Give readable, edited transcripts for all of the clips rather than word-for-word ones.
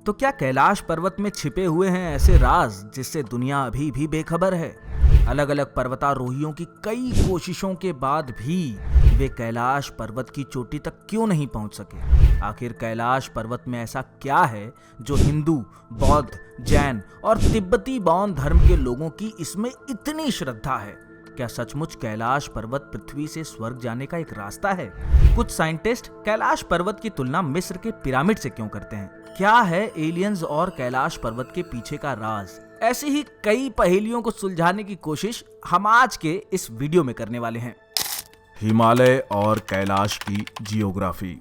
तो क्या कैलाश पर्वत में छिपे हुए हैं ऐसे राज जिससे दुनिया अभी भी बेखबर है? अलग अलग पर्वतारोहियों की कई कोशिशों के बाद भी वे कैलाश पर्वत की चोटी तक क्यों नहीं पहुंच सके? आखिर कैलाश पर्वत में ऐसा क्या है जो हिंदू, बौद्ध, जैन और तिब्बती बौद्ध धर्म के लोगों की इसमें इतनी श्रद्धा है? क्या सचमुच कैलाश पर्वत पृथ्वी से स्वर्ग जाने का एक रास्ता है? कुछ साइंटिस्ट कैलाश पर्वत की तुलना मिस्र के पिरामिड से क्यों करते हैं? क्या है एलियंस और कैलाश पर्वत के पीछे का राज? ऐसी ही कई पहेलियों को सुलझाने की कोशिश हम आज के इस वीडियो में करने वाले हैं। हिमालय और कैलाश की जियोग्राफी।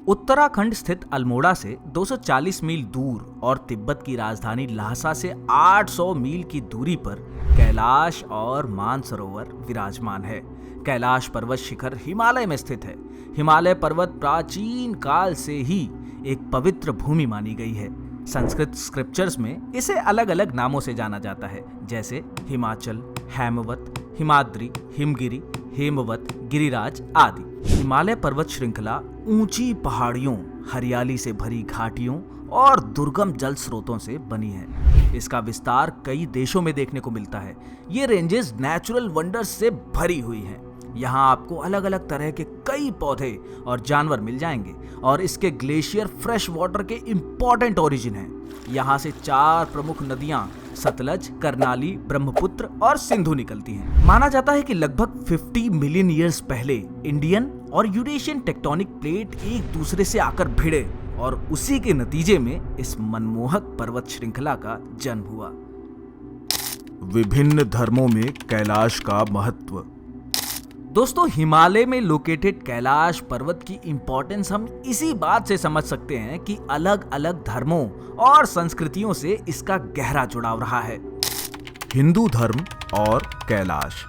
उत्तराखंड स्थित अल्मोड़ा से 240 मील दूर और तिब्बत की राजधानी ल्हासा से 800 मील की दूरी पर कैलाश और मानसरोवर विराजमान है। कैलाश पर्वत शिखर हिमालय में स्थित है। हिमालय पर्वत प्राचीन काल से ही एक पवित्र भूमि मानी गई है। संस्कृत स्क्रिप्चर्स में इसे अलग अलग नामों से जाना जाता है, जैसे हिमाचल, हेमवत, हिमाद्री, हिमगिरी, हेमवत, गिरिराज आदि। हिमालय पर्वत श्रृंखला ऊंची पहाड़ियों, हरियाली से भरी घाटियों और दुर्गम जल स्रोतों से बनी है। इसका विस्तार कई देशों में देखने को मिलता है। ये रेंजेस नेचुरल वंडर्स से भरी हुई हैं। यहाँ आपको अलग अलग तरह के कई पौधे और जानवर मिल जाएंगे और इसके ग्लेशियर फ्रेश वाटर के इंपॉर्टेंट ओरिजिन हैं। यहाँ से 4 प्रमुख नदियाँ सतलज, करनाली, ब्रह्मपुत्र और सिंधु निकलती हैं। माना जाता है कि लगभग 50 मिलियन ईयर्स पहले इंडियन और यूरेशियन टेक्टोनिक प्लेट एक दूसरे से आकर भिड़े और उसी के नतीजे में इस मनमोहक पर्वत श्रृंखला का जन्म हुआ। विभिन्न धर्मों में कैलाश का महत्व। दोस्तों, हिमालय में लोकेटेड कैलाश पर्वत की इंपॉर्टेंस हम इसी बात से समझ सकते हैं कि अलग अलग धर्मों और संस्कृतियों से इसका गहरा जुड़ाव रहा है। हिंदू धर्म और कैलाश।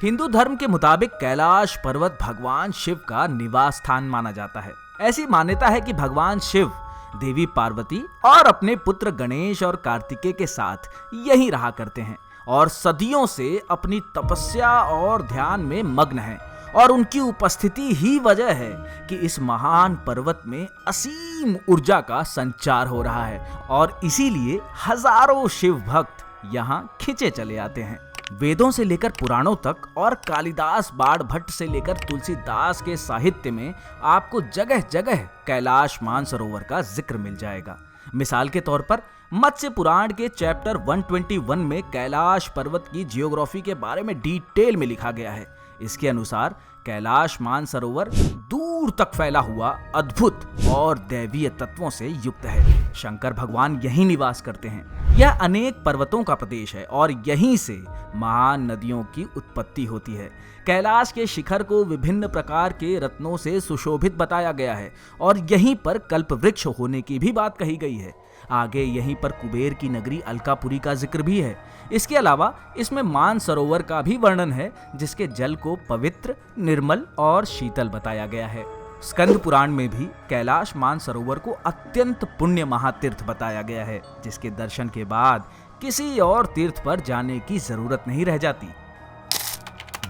हिंदू धर्म के मुताबिक कैलाश पर्वत भगवान शिव का निवास स्थान माना जाता है। ऐसी मान्यता है कि भगवान शिव देवी पार्वती और अपने पुत्र गणेश और कार्तिकेय के साथ यहीं रहा करते हैं और सदियों से अपनी तपस्या और ध्यान में मग्न हैं, और उनकी उपस्थिति ही वजह है कि इस महान पर्वत में असीम ऊर्जा का संचार हो रहा है और इसीलिए हजारों शिव भक्त यहाँ खिंचे चले आते हैं। वेदों से लेकर पुराणों तक और कालिदास, बाण भट्ट से लेकर तुलसीदास के साहित्य में आपको जगह जगह कैलाश मानसरोवर का जिक्र मिल जाएगा। मिसाल के तौर पर मत्स्य पुराण के चैप्टर 121 में कैलाश पर्वत की जियोग्राफी के बारे में डिटेल में लिखा गया है। इसके अनुसार कैलाश मानसरोवर दूर तक फैला हुआ अद्भुत और दैवीय तत्वों से युक्त है। शंकर भगवान यहीं निवास करते हैं। यह अनेक पर्वतों का प्रदेश है और यहीं से महान नदियों की उत्पत्ति होती है। कैलाश के शिखर को विभिन्न प्रकार के रत्नों से सुशोभित बताया गया है और यहीं पर कल्प वृक्ष होने की भी बात कही गई है। आगे यहीं पर कुबेर की नगरी अलकापुरी का जिक्र भी है। इसके अलावा इसमें मानसरोवर का भी वर्णन है, जिसके जल को पवित्र, निर्मल और शीतल बताया गया है। स्कंद पुराण में भी कैलाश मानसरोवर को अत्यंत पुण्य महातीर्थ बताया गया है, जिसके दर्शन के बाद किसी और तीर्थ पर जाने की जरूरत नहीं रह जाती।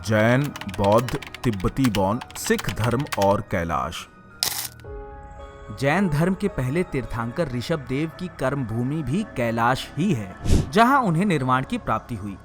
जैन, बौद्ध, तिब्बती बौद्ध, सिख धर्म और कैलाश। जैन धर्म के पहले तीर्थंकर ऋषभ देव की कर्म भूमि भी कैलाश ही है, जहां उन्हें निर्वाण की प्राप्ति हुई।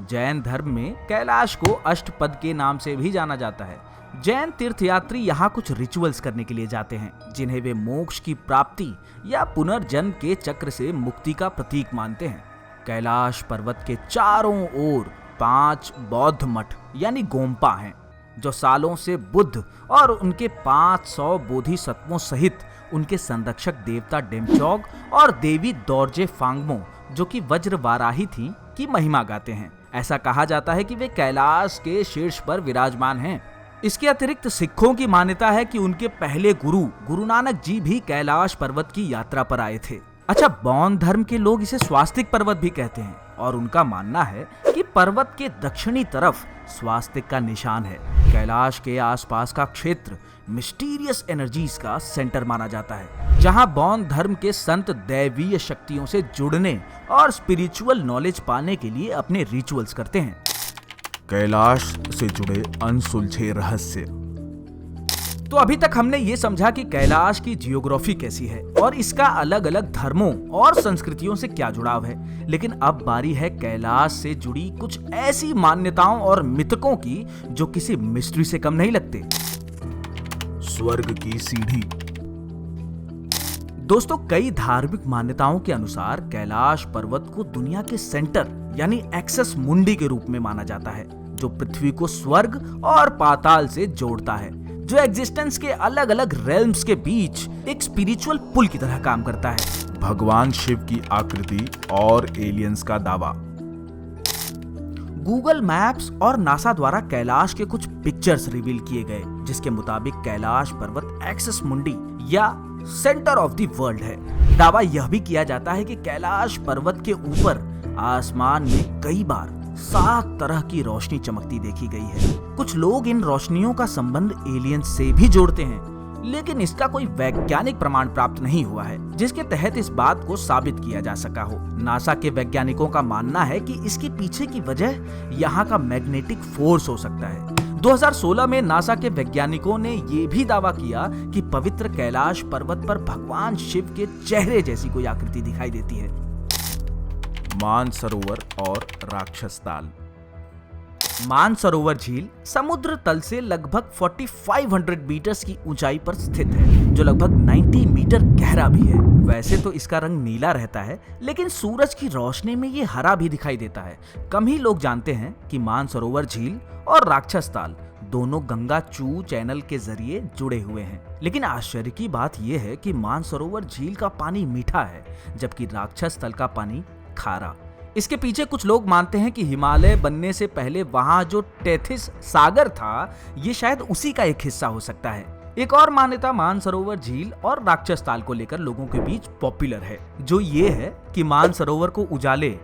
जैन धर्म में कैलाश को अष्टपद के नाम से भी जाना जाता है। जैन तीर्थयात्री यहाँ कुछ रिचुअल्स करने के लिए जाते हैं, जिन्हें वे मोक्ष की प्राप्ति या पुनर्जन्म के चक्र से मुक्ति का प्रतीक मानते हैं। कैलाश पर्वत के चारों ओर 5 बौद्ध मठ यानी गोम्पा हैं, जो सालों से बुद्ध और उनके 500 बोधिसत्वों सहित उनके संरक्षक देवता डेमचौग और देवी दोरजे फांगमो, जो कि वज्र वाराही थीं, की महिमा गाते हैं। ऐसा कहा जाता है कि वे कैलाश के शीर्ष पर विराजमान हैं। इसके अतिरिक्त सिखों की मान्यता है कि उनके पहले गुरु नानक जी भी कैलाश पर्वत की यात्रा पर आए थे। अच्छा, बौद्ध धर्म के लोग इसे स्वास्तिक पर्वत भी कहते हैं और उनका मानना है कि पर्वत के दक्षिणी तरफ स्वास्तिक का निशान है। कैलाश के आसपास का क्षेत्र मिस्टीरियस एनर्जीज का सेंटर माना जाता है, जहां बौद्ध धर्म के संत दैवीय शक्तियों से जुड़ने और स्पिरिचुअल नॉलेज पाने के लिए अपने रिचुअल्स करते हैं। कैलाश से जुड़े अनसुलझे रहस्य। तो अभी तक हमने ये समझा कि कैलाश की जियोग्राफी कैसी है और इसका अलग अलग धर्मों और संस्कृतियों से क्या जुड़ाव है। लेकिन अब बारी है कैलाश से जुड़ी कुछ ऐसी मान्यताओं और मिथकों की जो किसी मिस्ट्री से कम नहीं लगते। स्वर्ग की सीढ़ी। दोस्तों, कई धार्मिक मान्यताओं के अनुसार कैलाश पर्वत को दुनिया के सेंटर यानी एक्सेस मुंडी के रूप में माना जाता है, जो पृथ्वी को स्वर्ग और पाताल से जोड़ता है, जो एग्जिस्टेंस के अलग अलग रेल्म्स के बीच एक स्पिरिचुअल पुल की तरह काम करता है। भगवान शिव की आकृति और एलियंस का दावा। गूगल मैप्स और नासा द्वारा कैलाश के कुछ पिक्चर्स रिवील किए गए, जिसके मुताबिक कैलाश पर्वत एक्सेस मुंडी या सेंटर ऑफ द वर्ल्ड है। दावा यह भी किया जाता है कि कैलाश पर्वत के ऊपर आसमान में कई बार 7 तरह की रोशनी चमकती देखी गई है। कुछ लोग इन रोशनियों का संबंध एलियंस से भी जोड़ते हैं, लेकिन इसका कोई वैज्ञानिक प्रमाण प्राप्त नहीं हुआ है जिसके तहत इस बात को साबित किया जा सका हो। नासा के वैज्ञानिकों का मानना है कि इसके पीछे की वजह यहाँ का मैग्नेटिक फोर्स हो सकता है। 2016 में नासा के वैज्ञानिकों ने ये भी दावा किया कि पवित्र कैलाश पर्वत पर भगवान शिव के चेहरे जैसी कोई आकृति दिखाई देती है। मानसरोवर और राक्षस ताल। मानसरोवर झील समुद्र तल से लगभग 4500 मीटर्स की ऊंचाई पर स्थित है, जो लगभग 90 मीटर गहरा भी है। वैसे तो इसका रंग नीला रहता है, लेकिन सूरज की रोशनी में ये हरा भी दिखाई देता है। कम ही लोग जानते हैं कि मानसरोवर झील और राक्षस ताल दोनों गंगा चू चैनल के जरिए जुड़े हुए हैं। लेकिन आश्चर्य की बात यह है कि मानसरोवर झील का पानी मीठा है, जबकि राक्षस तल का पानी खारा। इसके पीछे कुछ लोग मानते हैं कि हिमालय बनने से पहले वहां जो टेथिस सागर था, ये शायद उसी का एक हिस्सा हो सकता है। एक और मान्यता मानसरोवर झील और राक्षस ताल को लेकर लोगों के बीच पॉपुलर है, जो ये है कि मानसरोवर को उजाले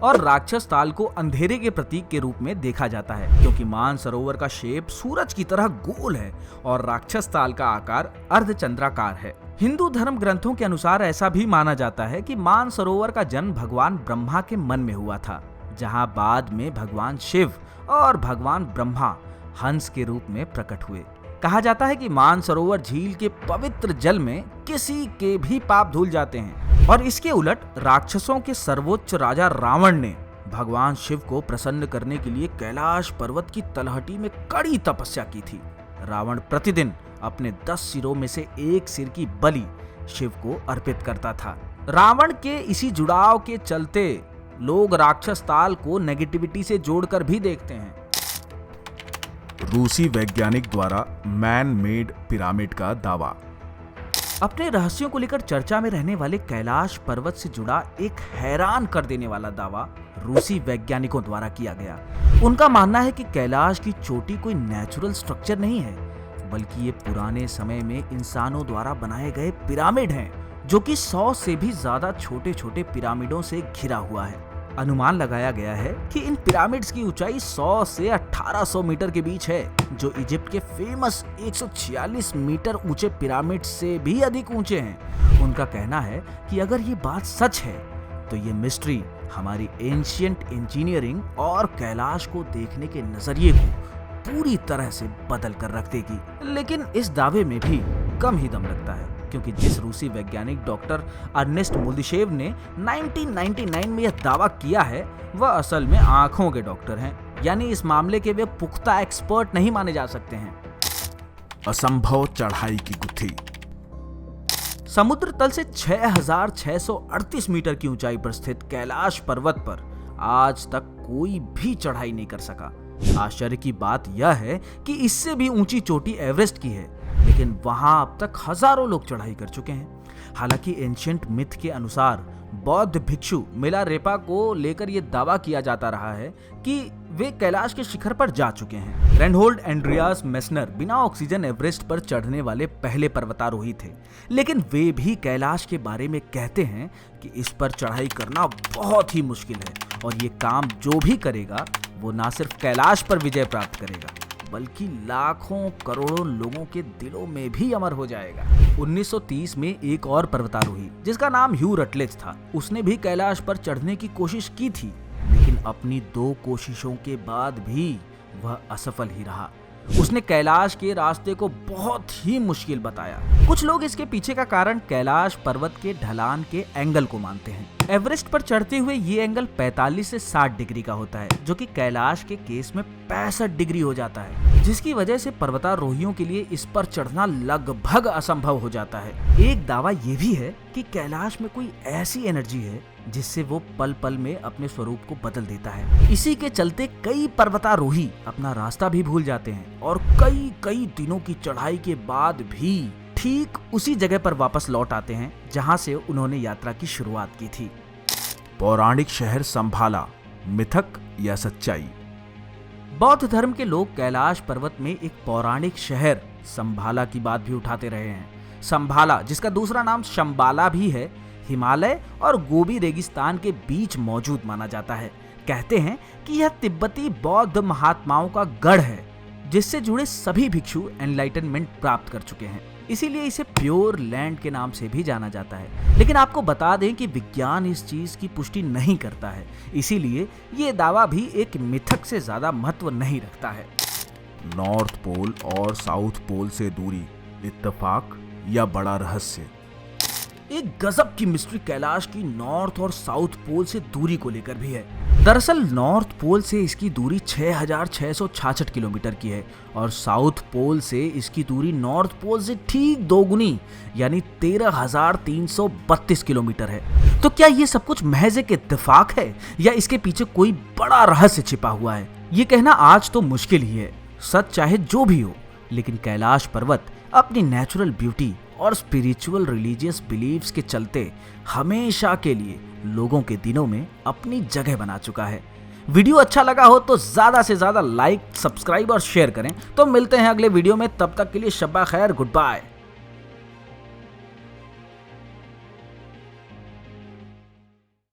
और राक्षस ताल को अंधेरे के प्रतीक के रूप में देखा जाता है, क्योंकि मानसरोवर का शेप सूरज की तरह गोल है और राक्षस ताल का आकार अर्धचंद्राकार है। हिंदू धर्म ग्रंथों के अनुसार ऐसा भी माना जाता है कि मानसरोवर का जन्म भगवान ब्रह्मा के मन में हुआ था, जहां बाद में भगवान शिव और भगवान ब्रह्मा हंस के रूप में प्रकट हुए। कहा जाता है कि मानसरोवर झील के पवित्र जल में किसी के भी पाप धुल जाते हैं, और इसके उलट राक्षसों के सर्वोच्च राजा रावण ने भगवान शिव को प्रसन्न करने के लिए कैलाश पर्वत की तलहटी में कड़ी तपस्या की थी। रावण प्रतिदिन अपने 10 सिरों में से एक सिर की बलि शिव को अर्पित करता था। रावण के इसी जुड़ाव के चलते लोग राक्षस ताल को नेगेटिविटी से जोड़कर भी देखते हैं। रूसी वैज्ञानिक द्वारा मैन मेड पिरामिड का दावा। अपने रहस्यों को लेकर चर्चा में रहने वाले कैलाश पर्वत से जुड़ा एक हैरान कर देने वाला दावा रूसी वैज्ञानिकों द्वारा किया गया। उनका मानना है कि कैलाश की चोटी कोई नेचुरल स्ट्रक्चर नहीं है, बल्कि ये पुराने समय में इंसानों द्वारा बनाए गए पिरामिड हैं, जो कि 100 से भी ज्यादा छोटे छोटे पिरामिडों से घिरा हुआ है। अनुमान लगाया गया है कि इन पिरामिड्स की ऊंचाई 100 से 1800 मीटर के बीच है, जो इजिप्ट के फेमस 146 मीटर ऊंचे पिरामिड से भी अधिक ऊंचे हैं। उनका कहना है कि अगर ये बात सच है तो ये मिस्ट्री हमारी एंशिएंट इंजीनियरिंग और कैलाश को देखने के नजरिए को पूरी तरह से बदल कर रख देगी। लेकिन इस दावे में भी कम ही दम लगता है, क्योंकि जिस रूसी वैज्ञानिक डॉक्टर अर्नेस्ट मुल्दिशेव ने 1999 में यह दावा किया है, वह असल में आंखों के डॉक्टर हैं, यानी इस मामले के वे पुख्ता एक्सपर्ट नहीं माने जा सकते हैं। असंभव चढ़ाई की गुत्थी। समुद्र तल से 6638 मीटर की ऊंचाई पर स्थित कैलाश पर्वत पर आज तक कोई भी चढ़ाई नहीं कर सका। आश्चर्य की बात यह है कि इससे भी ऊंची चोटी एवरेस्ट की है, लेकिन वहां अब तक हजारों लोग चढ़ाई कर चुके हैं। हालांकि एंशिएंट मिथ के अनुसार बौद्ध भिक्षु मिलारेपा को लेकर यह दावा किया जाता रहा है कि वे कैलाश के शिखर पर जा चुके हैं। रेनहोल्ड एंड्रियास मेसनर बिना ऑक्सीजन एवरेस्ट पर चढ़ने वाले पहले पर्वतारोही थे, लेकिन वे भी कैलाश के बारे में कहते हैं कि इस पर चढ़ाई करना बहुत ही मुश्किल है, और ये काम जो भी करेगा वो ना सिर्फ कैलाश पर विजय प्राप्त करेगा, बल्कि लाखों करोड़ों लोगों के दिलों में भी अमर हो जाएगा। 1930 में एक और पर्वतारोही जिसका नाम ह्यू रटलेज था, उसने भी कैलाश पर चढ़ने की कोशिश की थी, लेकिन अपनी 2 कोशिशों के बाद भी वह असफल ही रहा। उसने कैलाश के रास्ते को बहुत ही मुश्किल बताया। कुछ लोग इसके पीछे का कारण कैलाश पर्वत के ढलान के एंगल को मानते हैं। एवरेस्ट पर चढ़ते हुए ये एंगल 45 से 60 डिग्री का होता है, जो कि कैलाश के केस में 65 डिग्री हो जाता है, जिसकी वजह से पर्वतारोहियों के लिए इस पर चढ़ना लगभग असंभव हो जाता है। एक दावा ये भी है कि कैलाश में कोई ऐसी एनर्जी है जिससे वो पल पल में अपने स्वरूप को बदल देता है। इसी के चलते कई पर्वतारोही अपना रास्ता भी भूल जाते हैं और कई कई दिनों की चढ़ाई के बाद भी ठीक उसी जगह पर वापस लौट आते हैं जहां से उन्होंने यात्रा की शुरुआत की थी। पौराणिक शहर संभाला, मिथक या सच्चाई? बौद्ध धर्म के लोग कैलाश पर्वत में एक पौराणिक शहर संभाला की बात भी उठाते रहे हैं। संभाला, जिसका दूसरा नाम शंबाला भी है, हिमालय और गोबी रेगिस्तान के बीच मौजूद माना जाता है। कहते हैं कि यह तिब्बती बौद्ध महात्माओं का गढ़ है, जिससे जुड़े सभी भिक्षु एनलाइटनमेंट प्राप्त कर चुके हैं। इसीलिए इसे प्योर लैंड के नाम से भी जाना जाता है। लेकिन आपको बता दें कि विज्ञान इस चीज की पुष्टि नहीं करता है, इसीलिए ये दावा भी एक मिथक से ज्यादा महत्व नहीं रखता है। नॉर्थ पोल और साउथ पोल से दूरी, इत्तेफाक या बड़ा रहस्य? एक गजब की मिस्ट्री कैलाश की नॉर्थ और साउथ पोल से दूरी को लेकर भी है। दरअसल नॉर्थ पोल से इसकी दूरी 6666 किलोमीटर की है और साउथ पोल से इसकी दूरी नॉर्थ पोल से ठीक दोगुनी यानी 13,332 किलोमीटर है। तो क्या ये सब कुछ महज एक इत्तेफाक है या इसके पीछे कोई बड़ा रहस्य छिपा हुआ है? ये कहना आज तो मुश्किल ही है। सच चाहे जो भी हो, लेकिन कैलाश पर्वत अपनी नेचुरल ब्यूटी और स्पिरिचुअल रिलीजियस बिलीव्स के चलते हमेशा के लिए लोगों के दिनों में अपनी जगह बना चुका है। वीडियो अच्छा लगा हो तो ज्यादा से ज्यादा लाइक, सब्सक्राइब और शेयर करें। तो मिलते हैं अगले वीडियो में, तब तक के लिए शब्बा खैर, गुड बाय।